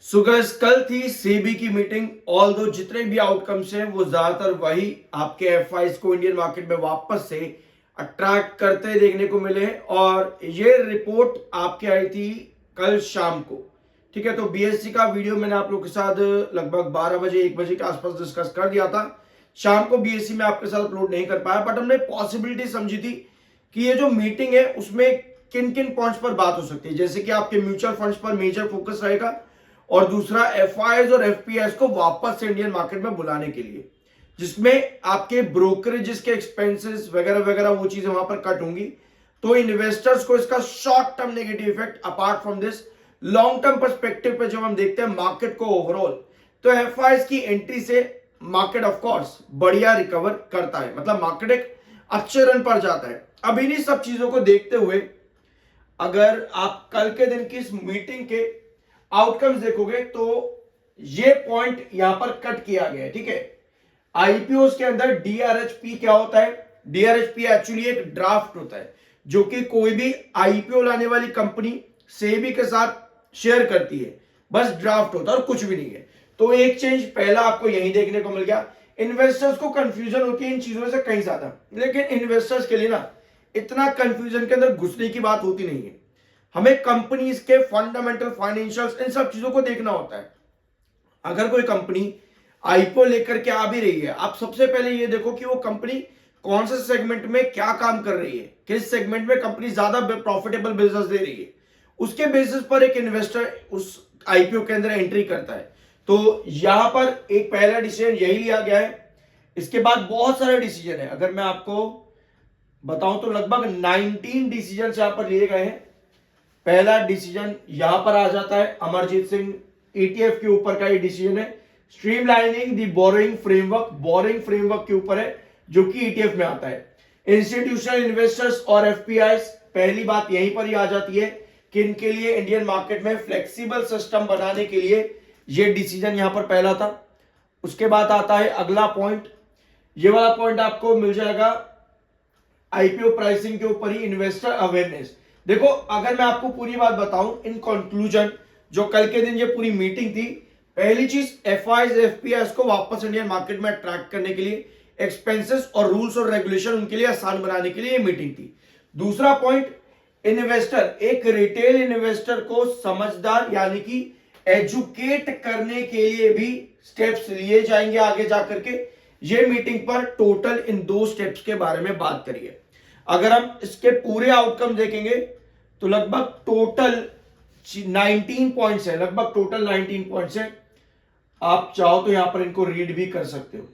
So guys, कल थी सेबी की मीटिंग। ऑल दो जितने भी आउटकम्स हैं वो ज्यादातर वही आपके एफआईज को इंडियन मार्केट में वापस से अट्रैक्ट करते देखने को मिले। और ये रिपोर्ट आपके आई थी कल शाम को। ठीक है, तो बीएससी का वीडियो मैंने आप लोग के साथ लगभग 12 बजे 1 बजे के आसपास डिस्कस कर दिया था। शाम को बीएससी में आपके साथ अपलोड नहीं कर पाया, बट हमने पॉसिबिलिटी समझी थी कि ये जो मीटिंग है उसमें किन किन पॉइंट्स पर बात हो सकती है। जैसे कि आपके म्यूचुअल फंड्स पर मेजर फोकस रहेगा, और दूसरा एफआईएस और एफपीएस को वापस से इंडियन मार्केट में बुलाने के लिए, जिसमें आपके ब्रोकरेजेस के एक्सपेंसेस वगैरह वगैरह वो चीजें वहां पर कट होंगी। तो इन्वेस्टर्स को इसका short term negative effect, apart from this long term perspective पे जब हम देखते हैं मार्केट को ओवरऑल, तो एफआईएस की एंट्री से मार्केट ऑफ कोर्स बढ़िया रिकवर करता है, मतलब मार्केट एक अच्छे रन पर जाता है। अब इन्हीं सब चीजों को देखते हुए अगर आप कल के दिन की इस मीटिंग के आउटकम्स देखोगे तो ये पॉइंट यहां पर कट किया गया है। ठीक है, आईपीओ के अंदर डीआरएचपी क्या होता है? डीआरएचपी एक्चुअली एक ड्राफ्ट होता है जो कि कोई भी आईपीओ लाने वाली कंपनी सेबी के साथ शेयर करती है। बस ड्राफ्ट होता है और कुछ भी नहीं है। तो एक चेंज पहला आपको यही देखने को मिल गया। इन्वेस्टर्स को कंफ्यूजन होती है इन चीजों से कहीं ज्यादा, लेकिन इन्वेस्टर्स के लिए ना इतना कंफ्यूजन के अंदर घुसने की बात होती नहीं है। हमें कंपनीज के फंडामेंटल, फाइनेंशियल्स, इन सब चीजों को देखना होता है। अगर कोई कंपनी आईपीओ लेकर के आ भी रही है, आप सबसे पहले ये देखो कि वो कंपनी कौन से सेगमेंट में क्या काम कर रही है, किस सेगमेंट में कंपनी ज्यादा प्रॉफिटेबल बिजनेस दे रही है। उसके बेसिस पर एक इन्वेस्टर उस आईपीओ के अंदर एंट्री करता है। तो यहां पर एक पहला डिसीजन यही लिया गया है। इसके बाद बहुत सारे डिसीजन है। अगर मैं आपको बताऊं तो लगभग 19 डिसीजन यहां पर लिए गए हैं। पहला डिसीजन यहां पर आ जाता है अमरजीत सिंह ईटीएफ के ऊपर का ये डिसीजन है। Streamlining the borrowing framework, borrowing framework के ऊपर है जो कि ईटीएफ में आता है। इंस्टीट्यूशनल इन्वेस्टर्स और एफपीआईस, पहली बात यहीं पर ही आ जाती है कि इनके लिए इंडियन मार्केट में फ्लेक्सिबल सिस्टम बनाने के लिए ये डिसीजन यहां पर पहला था। उसके बाद आता है अगला पॉइंट। ये वाला पॉइंट आपको मिल जाएगा आईपीओ प्राइसिंग के ऊपर ही, इन्वेस्टर अवेयरनेस। देखो, अगर मैं आपको पूरी बात बताऊं इन कंक्लूजन, जो कल के दिन ये पूरी मीटिंग थी, पहली चीज एफआईएस एफपीएस को वापस इंडियन मार्केट में अट्रैक्ट करने के लिए, एक्सपेंसेस और रूल्स और रेगुलेशन उनके लिए आसान बनाने के लिए ये मीटिंग थी। दूसरा पॉइंट, इन्वेस्टर, एक रिटेल इन्वेस्टर को समझदार यानी कि एजुकेट करने के लिए भी स्टेप्स लिए जाएंगे आगे जाकर के। ये मीटिंग पर टोटल इन 2 स्टेप्स के बारे में बात करिए। अगर हम इसके पूरे आउटकम देखेंगे तो लगभग टोटल 19 पॉइंट्स है, लगभग टोटल 19 पॉइंट्स है। आप चाहो तो यहां पर इनको रीड भी कर सकते हो।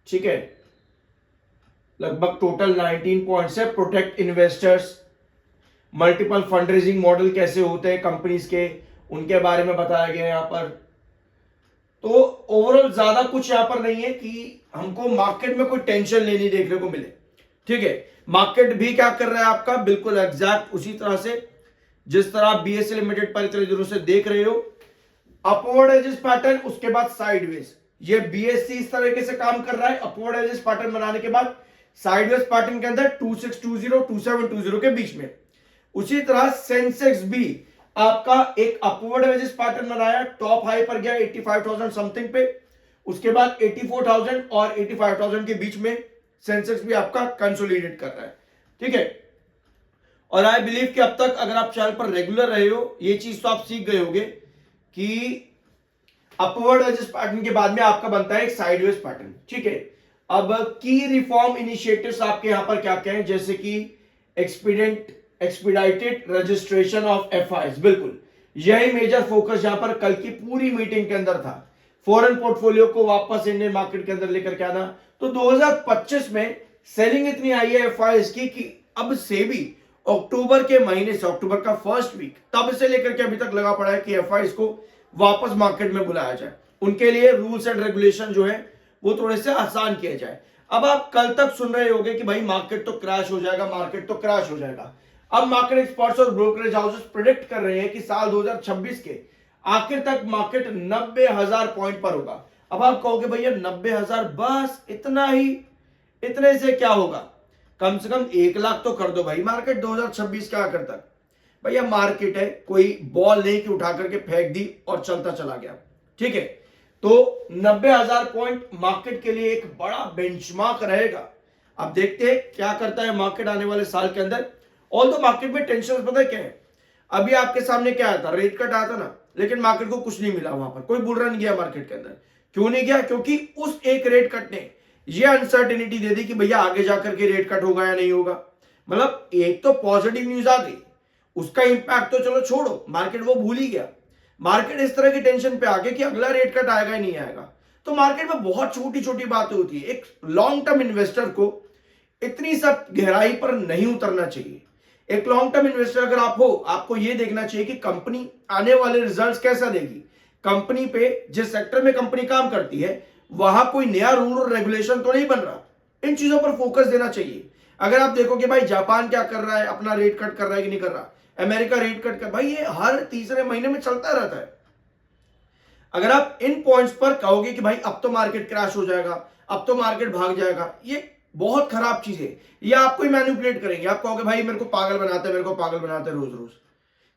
ठीक है, लगभग टोटल 19 पॉइंट्स है। Protect investors, multiple fund raising model कैसे होते हैं कंपनीज के, उनके बारे में बताया गया यहां पर। तो ओवरऑल ज्यादा कुछ यहां पर नहीं है कि हमको मार्केट में कोई टेंशन लेनी देखने को मिले। ठीक है, मार्केट भी क्या कर रहा है आपका, बिल्कुल एग्जैक्ट उसी तरह से जिस तरह आप बीएससी लिमिटेड पर इतने दिनों से देख रहे हो। अपवर्ड एजेस पैटर्न, उसके बाद साइडवेज। ये बीएससी इस तरीके से काम कर रहा है, अपवर्ड एजेस पैटर्न बनाने के बाद साइडवेज पैटर्न के अंदर 2620 2720 के बीच में। उसी तरह सेंसेक्स भी आपका एक अपवर्ड एजेस पैटर्न बनाया, टॉप हाई पर गया 85,000 समथिंग पे, उसके बाद 84,000 और 85,000 के बीच में सेंसेक्स भी आपका कंसोलिडेट कर रहा है। ठीक है, और आई बिलीव कि अब तक अगर आप चैनल पर रेगुलर रहे हो, ये चीज तो आप सीख गए होंगे कि अपवर्ड एजेस पैटर्न के बाद में आपका बनता है एक साइडवेज पैटर्न। ठीक है, अब की रिफॉर्म इनिशिएटिव्स आपके यहां पर क्या क्या है, जैसे कि एक्सपीडाइटेड रजिस्ट्रेशन ऑफ एफआईएस, बिल्कुल यही मेजर फोकस यहां पर कल की पूरी मीटिंग के अंदर था। फॉरेन पोर्टफोलियो को वापस इंडियन मार्केट के अंदर लेकर के आना। तो 2025 में सेलिंग इतनी आई है एफआईएस की कि अब सेबी अक्टूबर के महीने से, अक्टूबर का फर्स्ट वीक, तब से लेकर के अभी तक लगा पड़ा है कि एफआईएस को वापस मार्केट में बुलाया जाए, उनके लिए रूल्स एंड रेगुलेशन जो है वो थोड़े से आसान किए जाए। अब आप कल तक सुन रहे होंगे कि भाई मार्केट तो क्रैश हो जाएगा, मार्केट तो क्रैश हो जाएगा। अब मार्केट एक्सपर्ट्स और ब्रोकरेज हाउसेस प्रेडिक्ट कर रहे हैं कि साल 2026 के आखिर तक मार्केट 90,000 पॉइंट पर होगा। अब आप कहोगे भैया 90,000 बस इतना ही, इतने से क्या होगा? कम से कम 1 लाख तो कर दो भाई मार्केट 2026 के आखिर तक। भैया मार्केट है, कोई बॉल नहीं कि उठा करके फेंक दी और चलता चला गया। ठीक है, तो 90,000 पॉइंट मार्केट के लिए एक बड़ा बेंचमार्क रहेगा। अब देखते हैं क्या करता है मार्केट आने वाले साल के अंदर। ऑल दो मार्केट में टेंशन पता है क्या है, अभी आपके सामने क्या आया था, रेट कट आया था ना, लेकिन मार्केट को कुछ नहीं मिला, वहां पर कोई बुल रन गया मार्केट के अंदर। क्यों नहीं गया? क्योंकि उस एक रेट कट ने ये अनसर्टेनिटी दे दी कि भैया आगे जाकर के रेट कट होगा या नहीं होगा। मतलब एक तो पॉजिटिव न्यूज आ गई, उसका इंपैक्ट तो चलो छोड़ो, मार्केट वो भूल ही गया। मार्केट इस तरह की टेंशन पे आ गया कि अगला रेट कट आएगा या नहीं आएगा। तो मार्केट में बहुत छोटी छोटी बातें होती है। एक लॉन्ग टर्म इन्वेस्टर को इतनी सब गहराई पर नहीं उतरना चाहिए। एक लॉन्ग टर्म इन्वेस्टर अगर आप हो, आपको यह देखना चाहिए कि कंपनी आने वाले रिजल्ट्स कैसा देगी, कंपनी पे जिस सेक्टर में कंपनी काम करती है वहां कोई नया रूल और रेगुलेशन तो नहीं बन रहा। इन चीजों पर फोकस देना चाहिए। अगर आप देखो कि भाई जापान क्या कर रहा है, अपना रेट कट कर रहा है कि नहीं कर रहा, अमेरिका रेट कट कर, भाई ये हर तीसरे महीने में चलता रहता है। अगर आप इन पॉइंट्स पर कहोगे कि भाई अब तो मार्केट क्रैश हो जाएगा, अब तो मार्केट भाग जाएगा, ये बहुत खराब चीज है। ये आपको ही मैनिपुलेट करेंगे। आप कहोगे भाई मेरे को पागल बनाते हैं, मेरे को पागल बनाते हैं रोज रोज।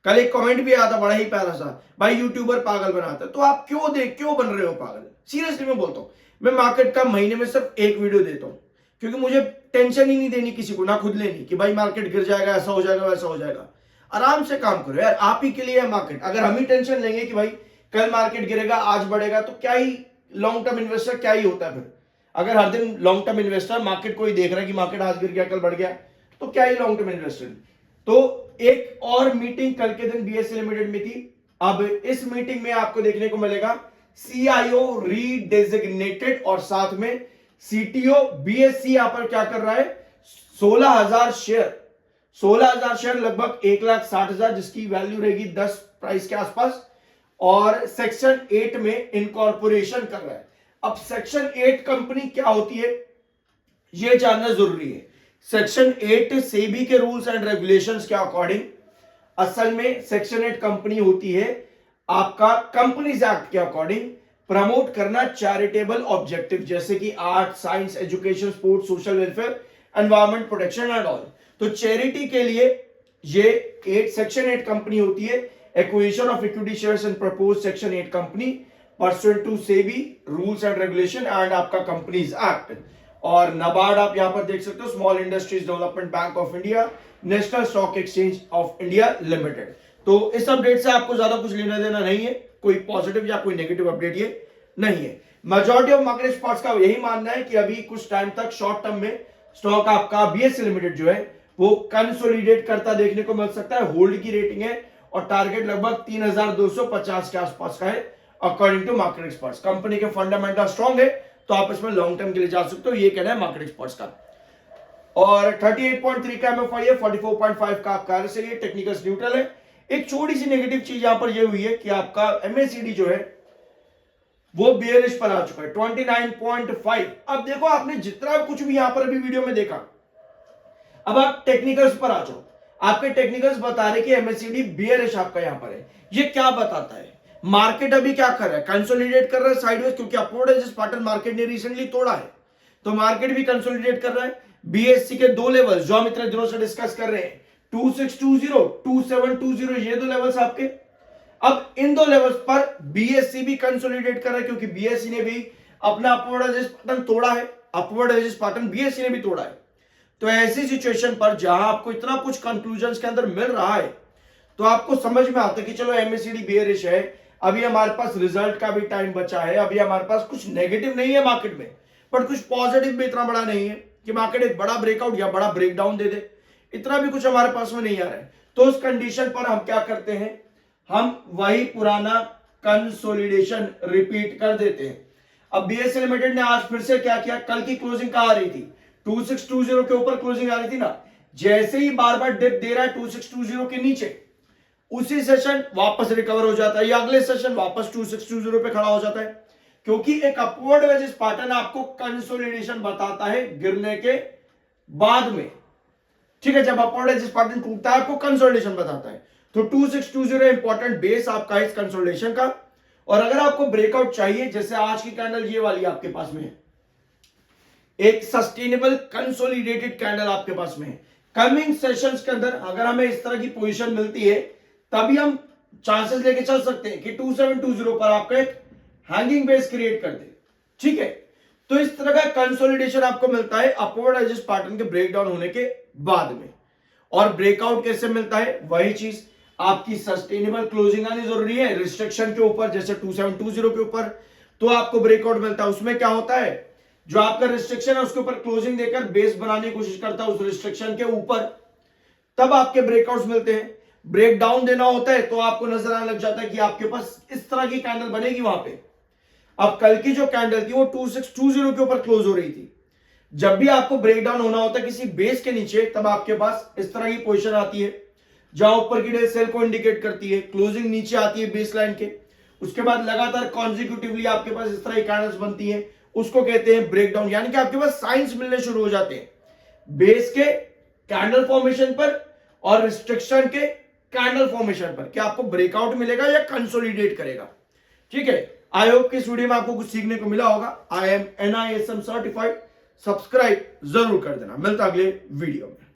कल एक कमेंट भी आया था बड़ा ही प्यारा सा, भाई यूट्यूबर पागल बनाते हैं। तो आप क्यों बन रहे हो पागल? सीरियसली मैं बोलता हूं, मैं मार्केट का महीने में सिर्फ एक वीडियो देता हूं, क्योंकि मुझे टेंशन ही नहीं देनी किसी को, ना खुद लेनी कि भाई मार्केट गिर जाएगा, ऐसा हो जाएगा, वैसा हो जाएगा। आराम से काम करो यार, आप ही के लिए है मार्केट। अगर हम ही टेंशन लेंगे कि भाई कल मार्केट गिरेगा आज बढ़ेगा, तो क्या ही लॉन्ग टर्म इन्वेस्टर क्या ही होता है फिर। अगर हर दिन लॉन्ग टर्म इन्वेस्टर मार्केट को ही देख रहा है कि मार्केट आज गिर गया कल बढ़ गया, तो क्या ही लॉन्ग टर्म इन्वेस्टर। तो एक और मीटिंग कल के दिन बीएससी लिमिटेड में थी। अब इस मीटिंग में आपको देखने को मिलेगा सीआईओ रीडेजिग्नेटेड और साथ में सीटीओ। बीएससी यहां पर क्या कर रहा है, 16,000 शेयर लगभग 1,60,000, जिसकी वैल्यू रहेगी 10 प्राइस के आसपास, और सेक्शन 8 में इनकॉर्पोरेशन कर रहा है। अब सेक्शन 8 कंपनी क्या होती है यह जानना जरूरी है। सेक्शन 8 सेबी के रूल्स एंड रेगुलेशंस के अकॉर्डिंग असल में सेक्शन 8 कंपनी होती है आपका कंपनीज एक्ट के अकॉर्डिंग प्रमोट करना चैरिटेबल ऑब्जेक्टिव, जैसे कि art, science, education, sports, social welfare, environment protection and all. तो चैरिटी के लिए ये सेक्शन 8 कंपनी होती है। Acquisition of equity shares in propose section 8 company pursuant to SEBI rules and regulation and आपका कंपनीज एक्ट। और नाबार्ड आप यहां पर देख सकते हो, small industries development bank of India, national stock exchange of India limited. तो इस अपडेट से आपको ज्यादा कुछ लेना देना नहीं है, कोई पॉजिटिव या कोई नेगेटिव अपडेट ये नहीं है। मेजॉरिटी ऑफ मार्केट एक्सपर्ट्स का यही मानना है कि अभी कुछ टाइम तक शॉर्ट टर्म में स्टॉक आपका बीएससी लिमिटेड जो है वो कंसोलिडेट करता देखने को मिल सकता है। होल्ड की रेटिंग है और टारगेट लगभग 3,250 के आसपास का है according to market experts. Company के फंडामेंटल स्ट्रॉन्ग है, तो आप इसमें लॉन्ग टर्म के लिए जा सकते हो, ये कहना है मार्केट एक्सपर्ट्स का। और 38.3 का एमएफआई है, 44.5 का आपका आरएसआई है, टेक्निकल न्यूट्रल है। एक छोटी सी नेगेटिव चीज यहां पर यह हुई है कि आपका एमएसीडी जो है वो बेयरिश पर आ चुका है 29.5। अब देखो आपने जितना कुछ भी यहां पर अभी वीडियो में देखा, अब आप टेक्निकल्स पर आ जाओ। आपके टेक्निकल्स बता रहे कि एमएसीडी बेयरिश आपका यहां पर है। ये क्या बताता है? मार्केट अभी क्या कर रहा है, कंसोलिडेट कर रहा है साइडवेज, क्योंकि अपवर्ड है जिस पैटर्न मार्केट ने रिसेंटली तोड़ा है, तो मार्केट भी कंसोलिडेट कर रहा है। बीएससी के दो लेवल जो हम इतने दिनों से डिस्कस कर रहे हैं, 2620 2720, ये दो लेवल्स आपके। अब इन दो लेवल्स पर बीएससी भी कंसोलिडेट कर रहा है, क्योंकि बीएससी ने भी अपना अपवर्ड एजेस पैटर्न तोड़ा है, अपवर्ड एजेस पैटर्न बीएससी ने भी तोड़ा है। तो ऐसी सिचुएशन पर जहां आपको इतना कुछ कंक्लूजन्स के अंदर मिल रहा है, तो आपको समझ में आता है कि चलो एमएसीडी बेयरिश है, अभी हमारे पास रिजल्ट का भी टाइम बचा है, अभी हमारे पास कुछ नेगेटिव नहीं है मार्केट में, बट कुछ पॉजिटिव भी इतना बड़ा नहीं है कि मार्केट एक बड़ा ब्रेकआउट या बड़ा ब्रेकडाउन दे दे, इतना भी कुछ हमारे पास में नहीं आ रहा है। तो उस कंडीशन पर हम क्या करते हैं, हम वही पुराना कंसोलिडेशन रिपीट कर देते हैं। अब बीएससी लिमिटेड ने आज फिर से क्या किया, कल की क्लोजिंग कहां आ रही थी, 2620 के ऊपर क्लोजिंग आ रही थी ना, जैसे ही बार बार डिप दे रहा है 2620 के नीचे, उसी सेशन वापस रिकवर हो जाता है या अगले सेशन वापस 2620 पे खड़ा हो जाता है, क्योंकि एक अपवर्ड वेजेस पैटर्न आपको कंसोलिडेशन बताता है गिरने के बाद में। ठीक है, जब अपवर्ड वेजेस पैटर्न टूटता है आपको कंसोलिडेशन बताता है। तो 2620 इंपॉर्टेंट बेस आपका इस कंसोलिडेशन का। और अगर आपको ब्रेकआउट चाहिए, जैसे आज की कैंडल ये वाली आपके पास में है, एक सस्टेनेबल कंसोलिडेटेड कैंडल आपके पास में है, कमिंग सेशंस के अंदर अगर हमें इस तरह की पोजीशन मिलती है तभी हम चांसेस लेके चल सकते हैं कि 2720 पर आपका एक हैंगिंग बेस क्रिएट कर दे। ठीक है, तो इस तरह का कंसोलिडेशन आपको मिलता है अपवर्ड एजेस पैटर्न के ब्रेकडाउन होने के बाद में। और ब्रेकआउट कैसे मिलता है, वही चीज आपकी सस्टेनेबल क्लोजिंग आनी जरूरी है रिस्ट्रिक्शन के ऊपर, जैसे 2720 के ऊपर तो आपको ब्रेकआउट मिलता है। उसमें क्या होता है, जो आपका रिस्ट्रिक्शन है उसके ऊपर क्लोजिंग देकर बेस बनाने की कोशिश करता है उस रिस्ट्रिक्शन के ऊपर, तब आपके ब्रेकआउट्स मिलते हैं। ब्रेक डाउन देना होता है तो आपको नजर आने लग जाता है कि आपके पास इस तरह की कैंडल बनेगी वहां पे। अब कल की जो कैंडल थी वो 2620 के ऊपर क्लोज हो रही थी। जब भी आपको ब्रेक डाउन होना होता है किसी बेस के नीचे, तब आपके पास इस तरह की पोजीशन आती है जहां ऊपर की डेल सेल को इंडिकेट करती है, क्लोजिंग नीचे आती है बेस लाइन के, उसके बाद लगातार कॉन्जिक्यूटिवली आपके पास इस तरह की कैंडल्स बनती हैं, उसको कहते हैं ब्रेकडाउन। यानी कि आपके पास साइंस मिलने शुरू हो जाते हैं बेस के कैंडल फॉर्मेशन पर और रिस्ट्रिक्शन के कैंडल फॉर्मेशन पर, कि आपको ब्रेकआउट मिलेगा या कंसोलिडेट करेगा। ठीक है, आई होप कि इस वीडियो में आपको कुछ सीखने को मिला होगा। I am NISM certified, subscribe जरूर कर देना। मिलता अगले वीडियो में।